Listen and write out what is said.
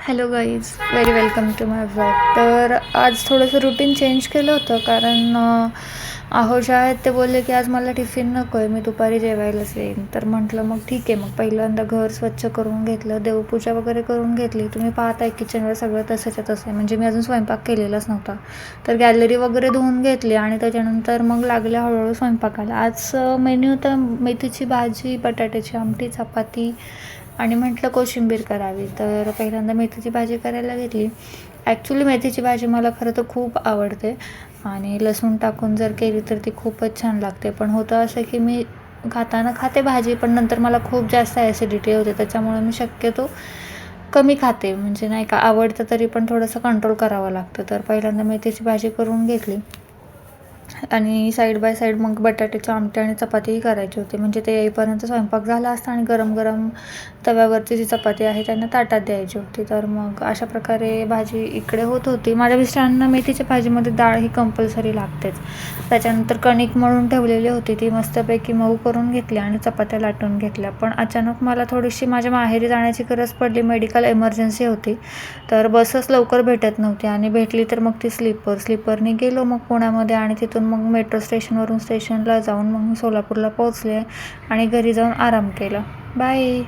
Hello guys, very welcome to my vlog. तर आज थोडंसं रुटीन चेंज केलं होतं कारण आहोश आहेत ते बोलले की आज मला टिफिन नको आहे, मी दुपारी जेवायलाच येईन. तर म्हटलं मग ठीक आहे. मग पहिल्यांदा घर स्वच्छ करून घेतलं, देवपूजा वगैरे करून घेतली. तुम्ही पाहताय किचनवर सगळं तसंच्या तसं आहे, म्हणजे मी अजून स्वयंपाक केलेलाच नव्हता. तर गॅलरी वगैरे धुवून घेतली आणि त्याच्यानंतर मग लागले हळूहळू स्वयंपाकाला. आज मेन्यू होता मेथीची भाजी, बटाट्याची आमटी, चपाती आणि म्हटलं कोशिंबीर करावी. तर पहिल्यांदा मेथीची भाजी करायला घेतली. ॲक्च्युली मेथीची भाजी मला खरं तर खूप आवडते आणि लसूण टाकून जर केली तर ती खूपच छान लागते. पण होतं असं की मी खाताना खाते भाजी, पण नंतर मला खूप जास्त ॲसिडिटी होते. त्याच्यामुळे मी शक्यतो कमी खाते, म्हणजे नाही का, आवडतं तरी पण थोडंसं कंट्रोल करावं लागतं. तर पहिल्यांदा मेथीची भाजी करून घेतली आणि साईड बाय साईड मग बटाट्याची आमटी आणि चपातीही करायची होती. म्हणजे ते येईपर्यंत स्वयंपाक झाला असता आणि गरम गरम तव्यावरची जी चपाती आहे त्यांना ताटात द्यायची होती. तर मग अशा प्रकारे भाजी इकडे होत होती. माझ्या मिस्टरांना मेथीच्या भाजीमध्ये डाळ ही कंपल्सरी लागतेच. त्याच्यानंतर कणिक मळून ठेवलेली होती, ती मस्तपैकी मऊ करून घेतली आणि चपात्या लाटून घेतल्या. पण अचानक मला थोडीशी माझ्या माहेरी जाण्याची गरज पडली, मेडिकल इमर्जन्सी होती. तर बसच लवकर भेटत नव्हती आणि भेटली तर मग ती स्लीपरने गेलो मग पुण्यामध्ये आणि तिथून मग मेट्रो स्टेशनवरून स्टेशनला जाऊन मग मी सोलापूरला पोहोचले आणि घरी जाऊन आराम केला. बाय.